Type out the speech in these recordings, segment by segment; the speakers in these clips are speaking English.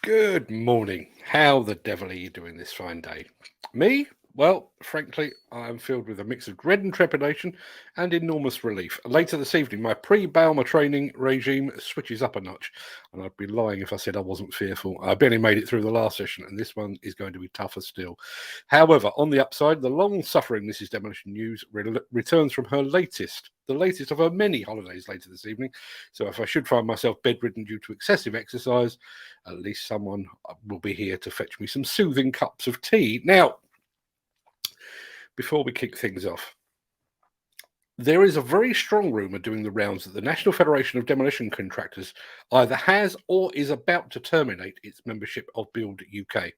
Good morning. How the devil are you doing this fine day? Me? Well, frankly, I am filled with a mix of dread and trepidation and enormous relief. Later this evening, my pre-Balmer training regime switches up a notch, and I'd be lying if I said I wasn't fearful. I barely made it through the last session, and this one is going to be tougher still. However, on the upside, the long-suffering Mrs. Demolition News returns from the latest of her many holidays later this evening. So if I should find myself bedridden due to excessive exercise, at least someone will be here to fetch me some soothing cups of tea. Now, before we kick things off, there is a very strong rumour doing the rounds that the National Federation of Demolition Contractors either has or is about to terminate its membership of Build UK.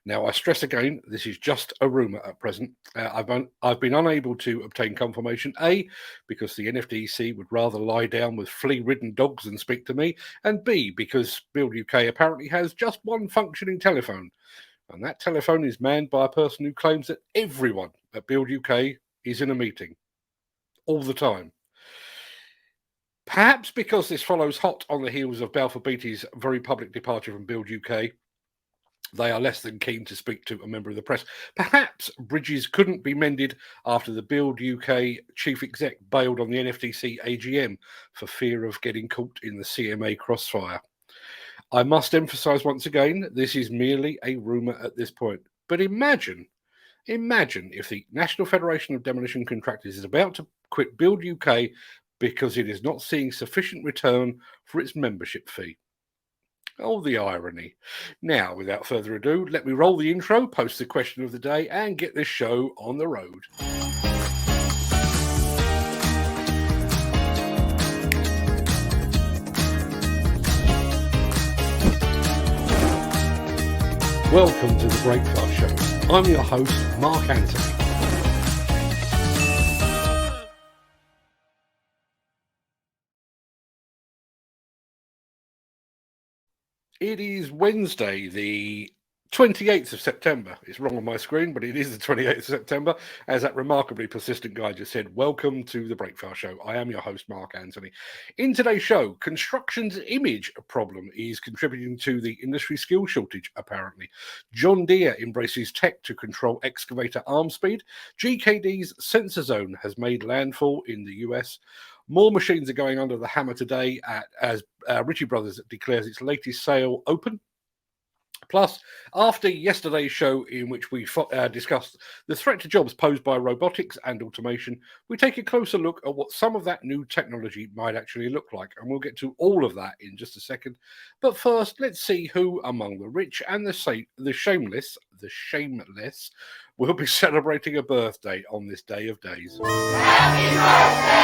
Now, I stress again, this is just a rumour at present. I've been unable to obtain confirmation, A, because the NFDC would rather lie down with flea-ridden dogs than speak to me, and B, because Build UK apparently has just one functioning telephone, and that telephone is manned by a person who claims that everyone at Build UK is in a meeting all the time. Perhaps because this follows hot on the heels of Balfour Beatty's very public departure from Build UK, they are less than keen to speak to a member of the press. Perhaps bridges couldn't be mended after the Build UK chief exec bailed on the NFDC AGM for fear of getting caught in the CMA crossfire. I must emphasise once again, this is merely a rumour at this point. But imagine if the National Federation of Demolition Contractors is about to quit Build UK because it is not seeing sufficient return for its membership fee. Oh, the irony. Now, without further ado, let me roll the intro, post the question of the day, and get this show on the road. Welcome to the Breakfast Show. I'm your host, Mark Anthony. It is Wednesday, the 28th of September. It's wrong on my screen, but it is the 28th of September. As that remarkably persistent guy just said, welcome to the Breakfast Show. I am your host, Mark Anthony. In today's show, construction's image problem is contributing to the industry skill shortage, apparently. John Deere embraces tech to control excavator arm speed. GKD's SensorZone has made landfall in the US. More machines are going under the hammer today as Ritchie Bros declares its latest sale open. Plus, after yesterday's show in which we discussed the threat to jobs posed by robotics and automation, we take a closer look at what some of that new technology might actually look like. And we'll get to all of that in just a second. But first, let's see who among the rich and the shameless will be celebrating a birthday on this day of days. Happy birthday!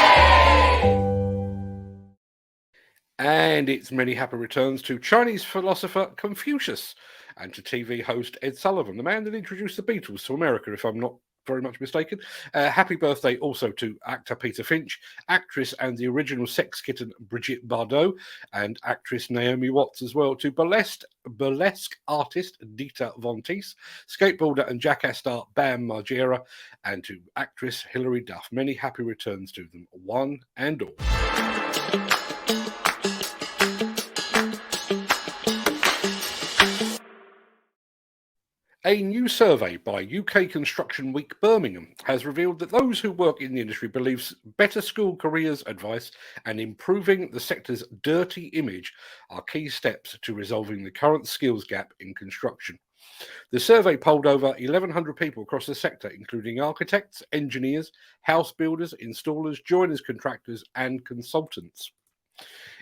And it's many happy returns to Chinese philosopher Confucius and to TV host Ed Sullivan, the man that introduced the Beatles to America, if I'm not very much mistaken. Happy birthday also to actor Peter Finch, actress and the original sex kitten Brigitte Bardot, and actress Naomi Watts as well, to burlesque artist Dieter Von Teese, skateboarder and jackass star Bam Margera, and to actress Hilary Duff. Many happy returns to them, one and all. A new survey by UK Construction Week Birmingham has revealed that those who work in the industry believe better school careers advice and improving the sector's dirty image are key steps to resolving the current skills gap in construction. The survey polled over 1,100 people across the sector, including architects, engineers, house builders, installers, joiners, contractors, and consultants.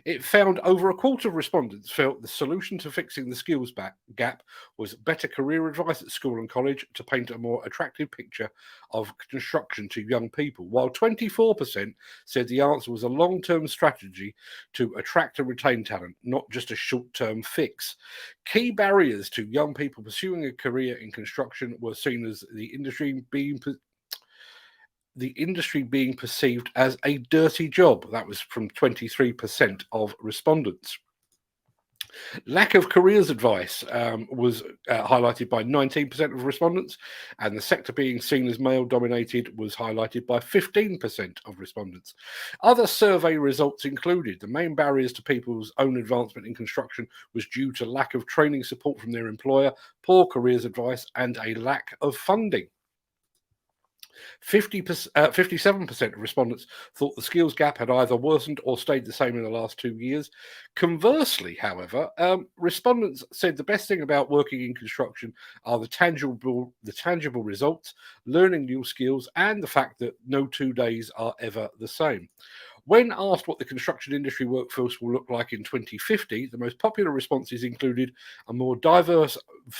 It found over a quarter of respondents felt the solution to fixing the skills gap was better career advice at school and college to paint a more attractive picture of construction to young people, while 24% said the answer was a long-term strategy to attract and retain talent, not just a short-term fix. Key barriers to young people pursuing a career in construction were seen as the industry being perceived as a dirty job. That was from 23% of respondents. Lack of careers advice was highlighted by 19% of respondents, and the sector being seen as male dominated was highlighted by 15% of respondents. Other survey results included the main barriers to people's own advancement in construction was due to lack of training support from their employer, poor careers advice, and a lack of funding. 57% of respondents thought the skills gap had either worsened or stayed the same in the last 2 years. Conversely, however, respondents said the best thing about working in construction are the tangible results, learning new skills, and the fact that no 2 days are ever the same. When asked what the construction industry workforce will look like in 2050, the most popular responses included a more diverse and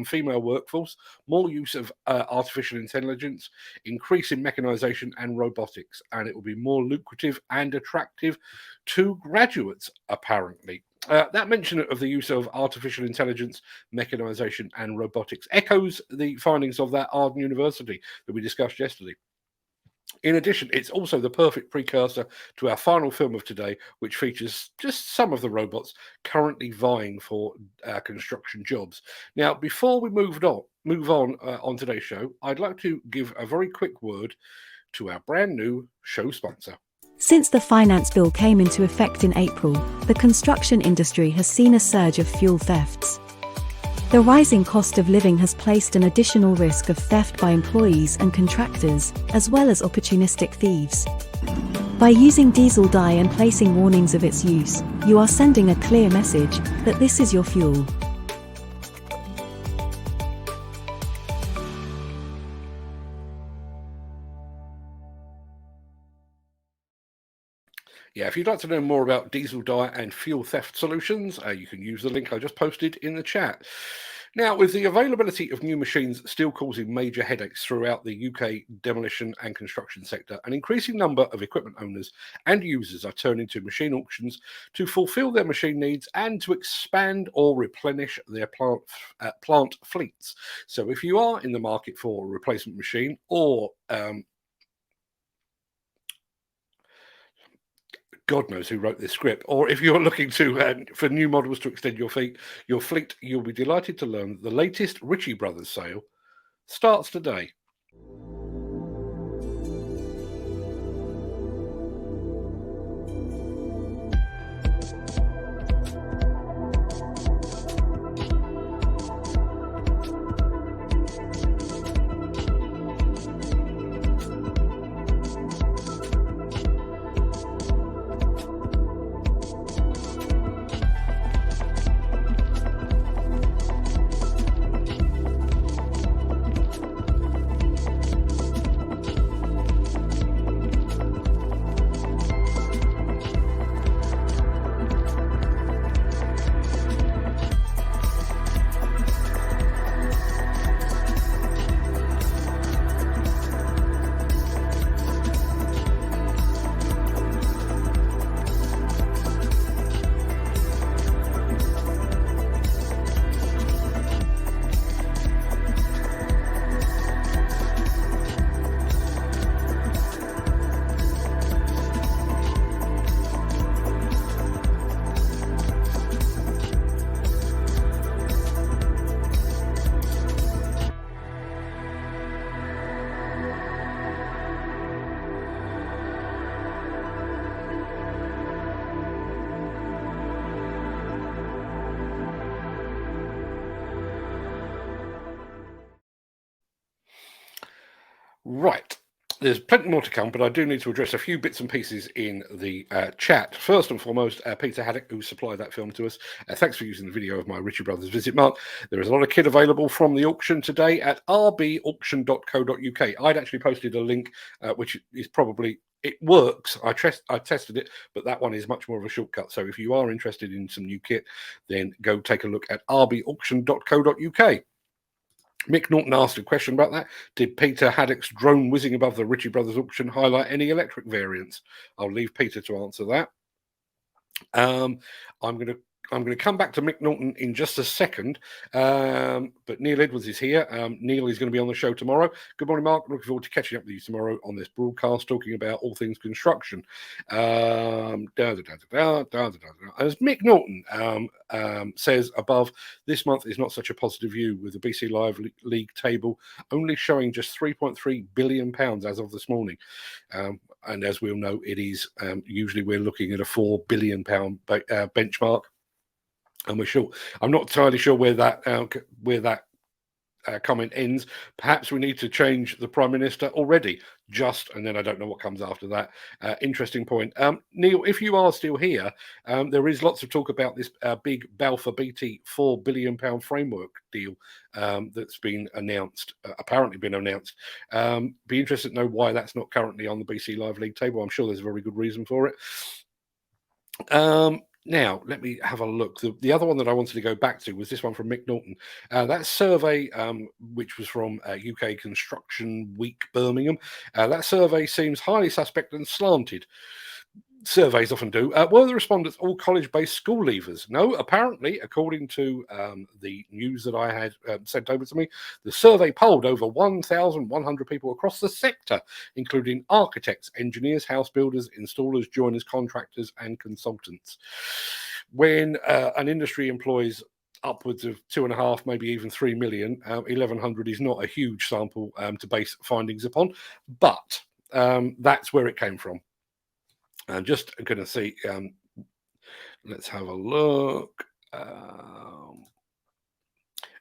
female workforce, more use of artificial intelligence, increase in mechanization and robotics, and it will be more lucrative and attractive to graduates, apparently. That mention of the use of artificial intelligence, mechanization, and robotics echoes the findings of that Arden University that we discussed yesterday. In addition, it's also the perfect precursor to our final film of today, which features just some of the robots currently vying for construction jobs. Now, before we move on today's show, I'd like to give a very quick word to our brand new show sponsor. Since the finance bill came into effect in April, the construction industry has seen a surge of fuel thefts. The rising cost of living has placed an additional risk of theft by employees and contractors, as well as opportunistic thieves. By using diesel dye and placing warnings of its use, you are sending a clear message that this is your fuel. Yeah, if you'd like to know more about diesel dye and fuel theft solutions, you can use the link I just posted in the chat. Now, with the availability of new machines still causing major headaches throughout the UK demolition and construction sector, an increasing number of equipment owners and users are turning to machine auctions to fulfill their machine needs and to expand or replenish their plant fleets. So if you are in the market for a replacement machine, or God knows who wrote this script, or if you're looking to for new models to extend your fleet, you'll be delighted to learn that the latest Ritchie Bros sale starts today. Right. There's plenty more to come, but I do need to address a few bits and pieces in the chat. First and foremost, Peter Haddock, who supplied that film to us. Thanks for using the video of my Ritchie Brothers visit, Mark. There is a lot of kit available from the auction today at rbauction.co.uk. I'd actually posted a link, which is probably... It works. I tested it, but that one is much more of a shortcut. So if you are interested in some new kit, then go take a look at rbauction.co.uk. Mick Norton asked a question about that. Did Peter Haddock's drone whizzing above the Ritchie Brothers auction highlight any electric variants? I'll leave Peter to answer that. I'm going to I'm going to come back to Mick Norton in just a second, but Neil Edwards is here. Neil is going to be on the show tomorrow. Good morning, Mark. Looking forward to catching up with you tomorrow on this broadcast, talking about all things construction. As Mick Norton says above, this month is not such a positive view, with the BC Live League table only showing just £3.3 billion as of this morning. And as we all know, it is usually we're looking at a £4 billion benchmark. And we're sure. I'm not entirely sure where that comment ends. Perhaps we need to change the Prime Minister already. And then I don't know what comes after that. Interesting point. Neil, if you are still here, there is lots of talk about this big Balfour Beatty £4 billion framework deal that's been announced, apparently been announced. Be interested to know why that's not currently on the BC Live League table. I'm sure there's a very good reason for it. Now, let me have a look. The other one that I wanted to go back to was this one from Mick Norton. That survey, which was from UK Construction Week Birmingham, that survey seems highly suspect and slanted. Surveys often do. Were the respondents all college-based school leavers? No, apparently, according to the news that I had sent over to me, the survey polled over 1,100 people across the sector, including architects, engineers, house builders, installers, joiners, contractors, and consultants. When an industry employs upwards of 2.5, maybe even 3 million, 1,100 is not a huge sample to base findings upon, but that's where it came from. I'm just going to see, let's have a look.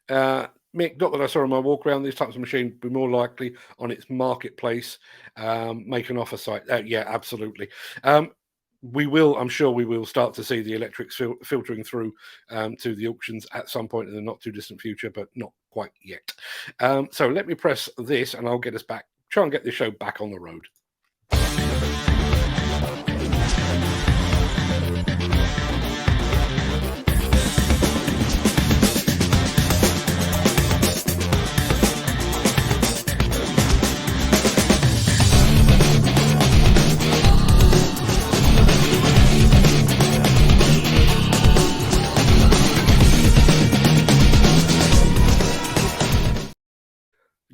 Mick, not that I saw on my walk around, these types of machines would be more likely on its marketplace, make an offer site. Yeah, absolutely. I'm sure we will start to see the electrics filtering through to the auctions at some point in the not too distant future, but not quite yet. So let me press this and I'll get us back, try and get this show back on the road.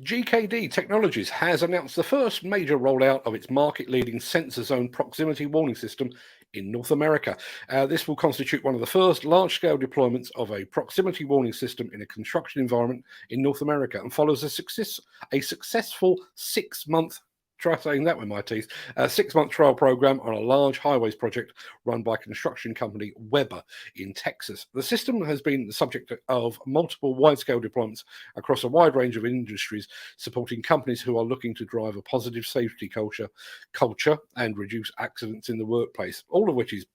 GKD Technologies has announced the first major rollout of its market-leading SensorZone proximity warning system in North America. This will constitute one of the first large-scale deployments of a proximity warning system in a construction environment in North America, and follows a successful 6-month, try saying that with my teeth, 6-month trial program on a large highways project run by construction company Weber in Texas. The system has been the subject of multiple wide-scale deployments across a wide range of industries, supporting companies who are looking to drive a positive safety culture and reduce accidents in the workplace, all of which is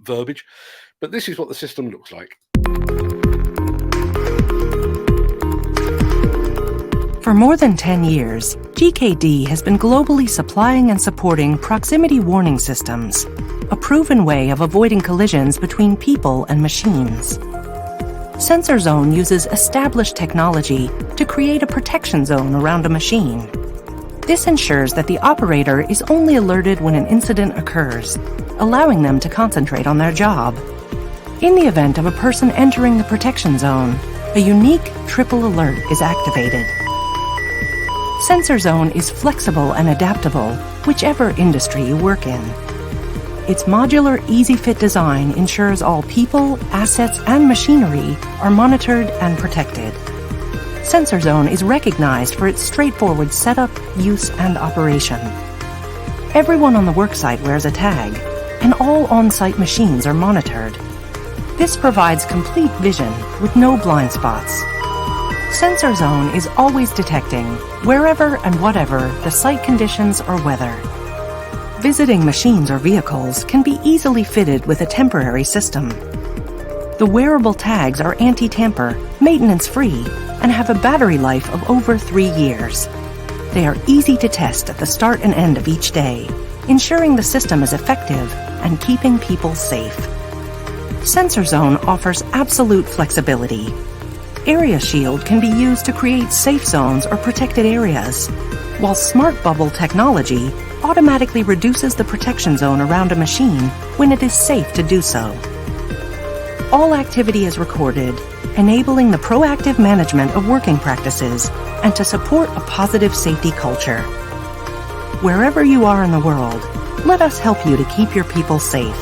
verbiage, but this is what the system looks like. For more than 10 years, GKD has been globally supplying and supporting proximity warning systems, a proven way of avoiding collisions between people and machines. SensorZone uses established technology to create a protection zone around a machine. This ensures that the operator is only alerted when an incident occurs, allowing them to concentrate on their job. In the event of a person entering the protection zone, a unique triple alert is activated. SensorZone is flexible and adaptable, whichever industry you work in. Its modular, easy-fit design ensures all people, assets, and machinery are monitored and protected. SensorZone is recognized for its straightforward setup, use, and operation. Everyone on the worksite wears a tag, and all on-site machines are monitored. This provides complete vision with no blind spots. SensorZone is always detecting, wherever and whatever, the site conditions or weather. Visiting machines or vehicles can be easily fitted with a temporary system. The wearable tags are anti-tamper, maintenance-free, and have a battery life of over 3 years. They are easy to test at the start and end of each day, ensuring the system is effective and keeping people safe. SensorZone offers absolute flexibility. Area Shield can be used to create safe zones or protected areas, while Smart Bubble technology automatically reduces the protection zone around a machine when it is safe to do so. All activity is recorded, enabling the proactive management of working practices and to support a positive safety culture. Wherever you are in the world, let us help you to keep your people safe.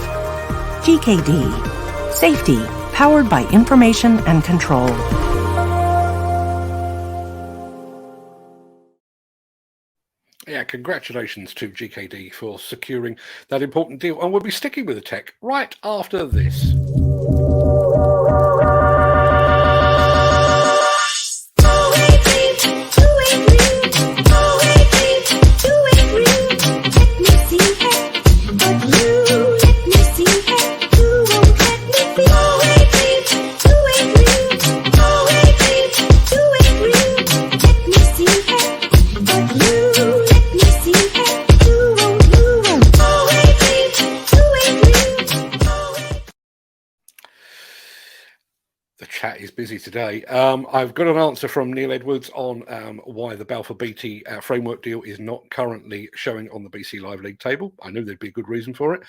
GKD. Safety, powered by information and control. Yeah, congratulations to GKD for securing that important deal. And we'll be sticking with the tech right after this. Chat is busy today. I've got an answer from Neil Edwards on why the Balfour BT framework deal is not currently showing on the BC Live League table. I knew there'd be a good reason for it.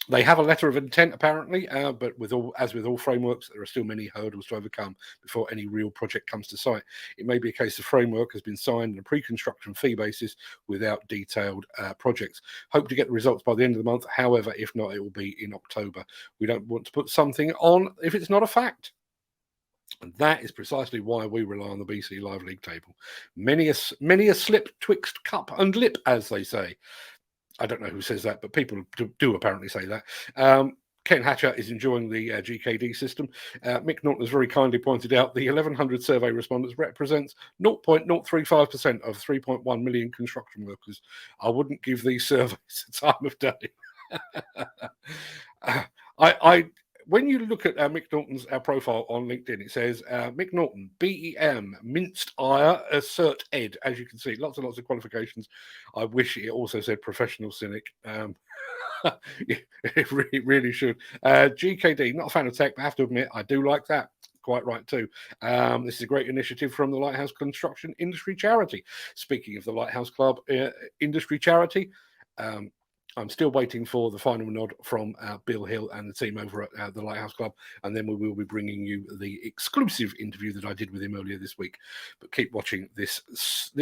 They have a letter of intent, apparently, but as with all frameworks, there are still many hurdles to overcome before any real project comes to site. It may be a case the framework has been signed on a pre-construction fee basis without detailed projects. Hope to get the results by the end of the month. However, if not, it will be in October. We don't want to put something on if it's not a fact. And that is precisely why we rely on the BC Live League table. Many a slip twixt cup and lip, as they say. I don't know who says that, but people do apparently say that. Ken Hatcher is enjoying the GKD system. Mick Norton has very kindly pointed out the 1,100 survey respondents represents 0.035% of 3.1 million construction workers. I wouldn't give these surveys the time of day. When you look at Mick Norton's profile on LinkedIn, it says Mick Norton, BEM, minced ire, cert ed. As you can see, lots and lots of qualifications. I wish it also said professional cynic. It really should. GKD, not a fan of tech, but I have to admit, I do like that. Quite right too. This is a great initiative from the Lighthouse Construction Industry Charity. Speaking of the Lighthouse Club Industry Charity, I'm still waiting for the final nod from Bill Hill and the team over at the Lighthouse Club, and then we will be bringing you the exclusive interview that I did with him earlier this week. But keep watching this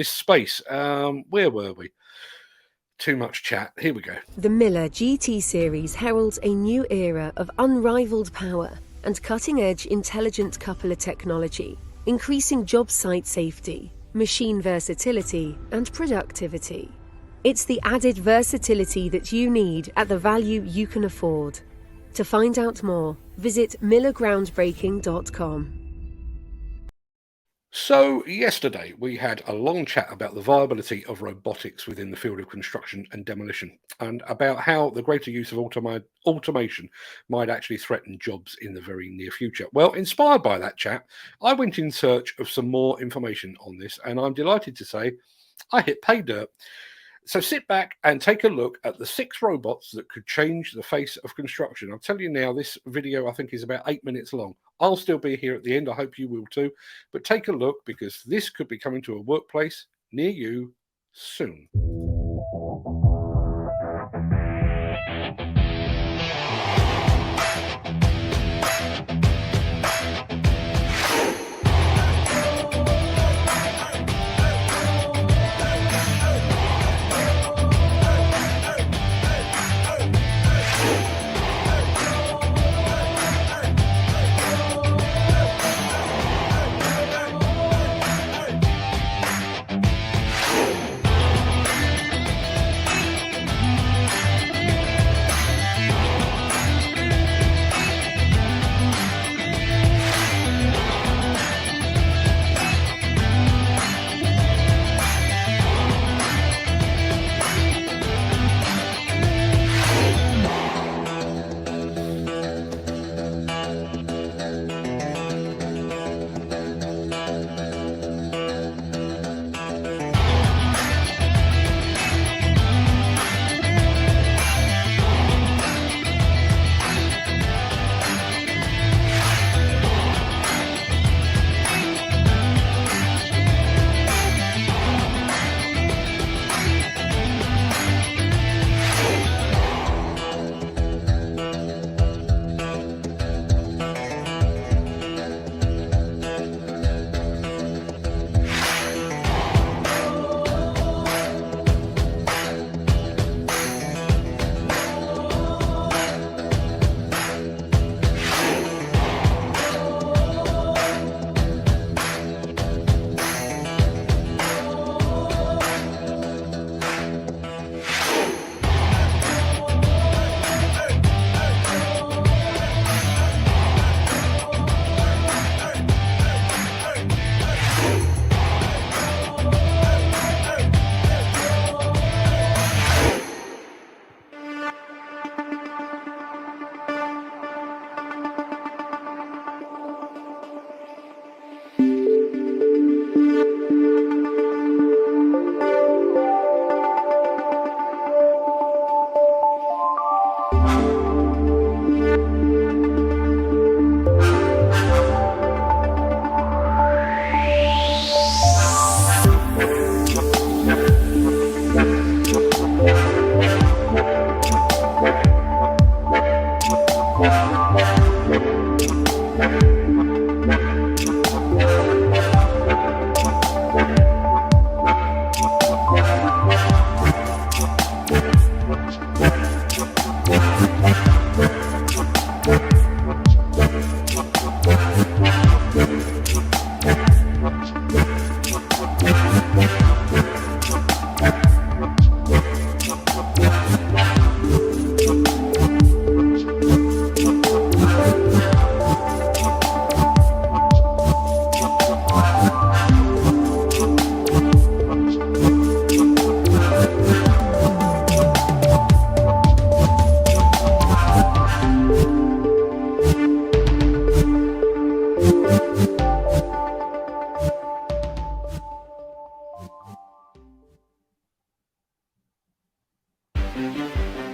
space. Where were we? Too much chat. Here we go. The Miller GT series heralds a new era of unrivaled power and cutting-edge intelligent coupler technology, increasing job site safety, machine versatility, and productivity. It's the added versatility that you need at the value you can afford. To find out more, visit millergroundbreaking.com. So yesterday we had a long chat about the viability of robotics within the field of construction and demolition, and about how the greater use of automation might actually threaten jobs in the very near future. Well, inspired by that chat, I went in search of some more information on this, and I'm delighted to say I hit pay dirt. So sit back and take a look at the 6 robots that could change the face of construction. I'll tell you now, this video I think is about 8 minutes long. I'll still be here at the end. I hope you will too. But take a look, because this could be coming to a workplace near you soon.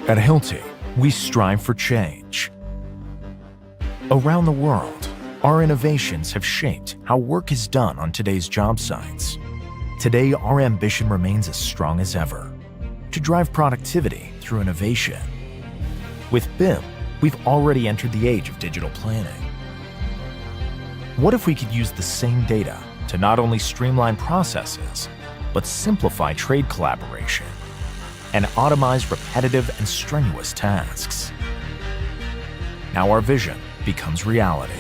At Hilti, we strive for change. Around the world, our innovations have shaped how work is done on today's job sites. Today, our ambition remains as strong as ever, to drive productivity through innovation. With BIM, we've already entered the age of digital planning. What if we could use the same data to not only streamline processes, but simplify trade collaboration and automate repetitive and strenuous tasks? Now our vision becomes reality.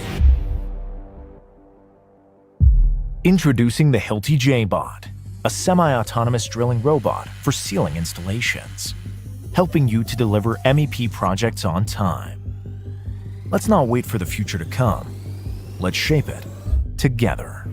Introducing the Hilti J-Bot, a semi-autonomous drilling robot for sealing installations, helping you to deliver MEP projects on time. Let's not wait for the future to come. Let's shape it together.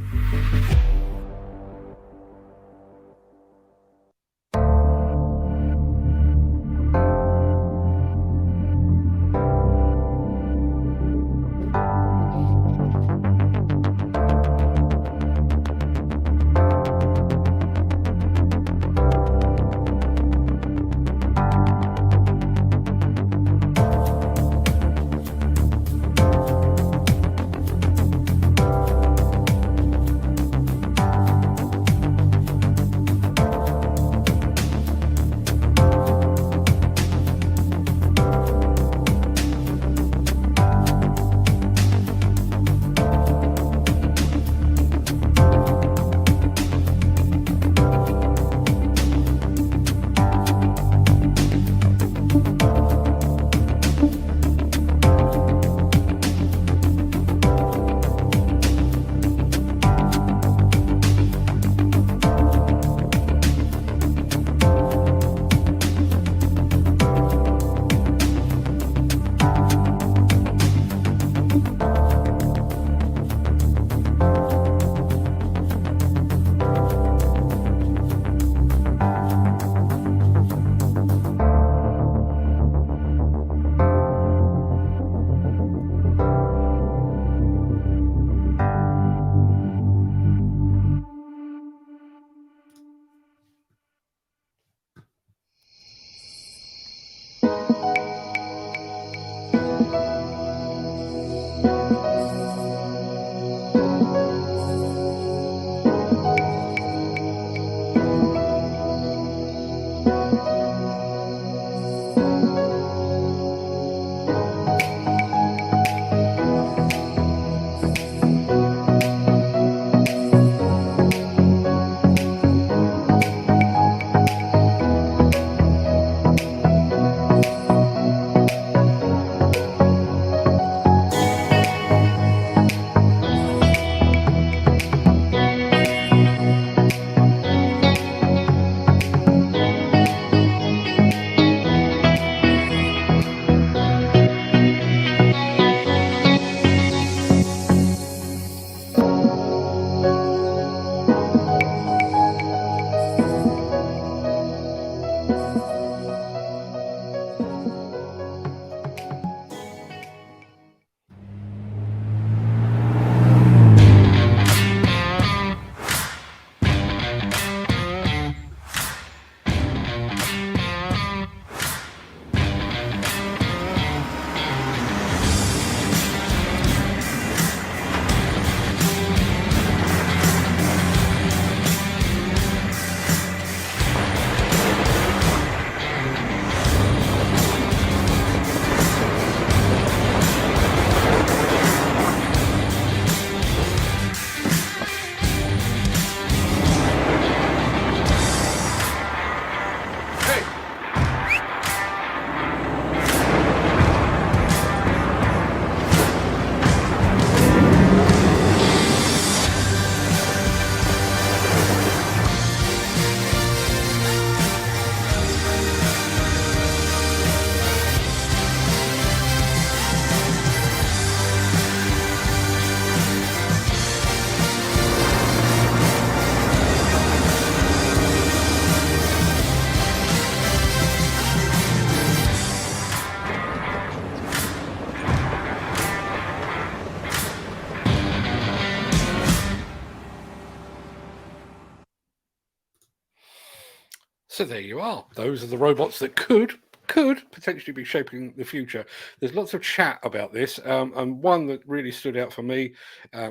So there you are. Those are the robots that could potentially be shaping the future. There's lots of chat about this, and one that really stood out for me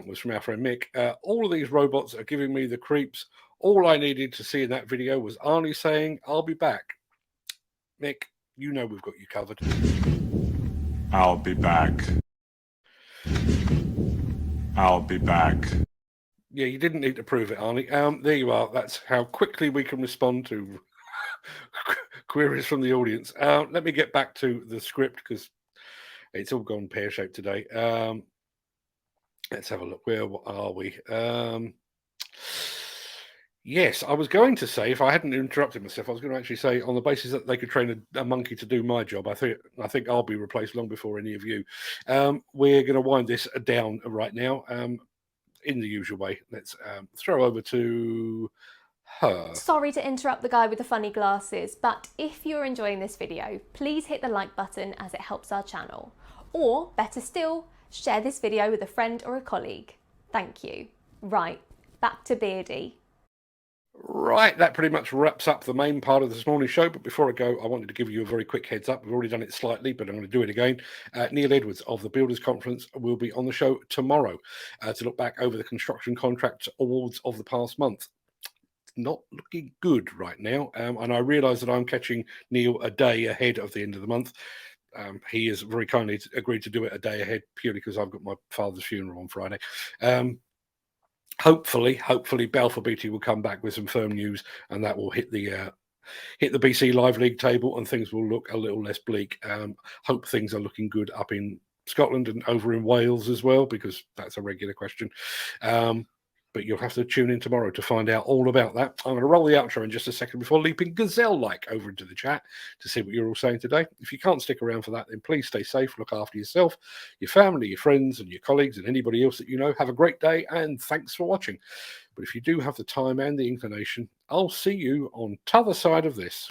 was from our friend Mick. All of these robots are giving me the creeps. All I needed to see in that video was Arnie saying, "I'll be back." Mick, you know we've got you covered. I'll be back. I'll be back. Yeah, you didn't need to prove it, Arnie. There you are. That's how quickly we can respond to queries from the audience. Let me get back to the script because it's all gone pear-shaped today. Let's have a look. Where are we? Yes, I was going to say, if I hadn't interrupted myself, I was going to actually say, on the basis that they could train a monkey to do my job, I think I'll be replaced long before any of you. We're going to wind this down right now. In the usual way, let's throw over to her. Sorry to interrupt the guy with the funny glasses, but if you're enjoying this video, please hit the like button as it helps our channel. Or, better still, share this video with a friend or a colleague. Thank you. Right, back to Beardy. Right, that pretty much wraps up the main part of this morning's show. But before I go, I wanted to give you a very quick heads up. We've already done it slightly, but I'm going to do it again. Neil Edwards of the Builders Conference will be on the show tomorrow to look back over the construction contract awards of the past month. Not looking good right now, and I realise that I'm catching Neil a day ahead of the end of the month. He has very kindly agreed to do it a day ahead purely because I've got my father's funeral on Friday. Hopefully Balfour Beatty will come back with some firm news, and that will hit the BC Live League table, and things will look a little less bleak. Hope things are looking good up in Scotland and over in Wales as well, because that's a regular question. But you'll have to tune in tomorrow to find out all about that. I'm going to roll the outro in just a second before leaping gazelle-like over into the chat to see what you're all saying today. If you can't stick around for that, then please stay safe, look after yourself, your family, your friends, and your colleagues, and anybody else that you know. Have a great day, and thanks for watching. But if you do have the time and the inclination, I'll see you on t'other side of this.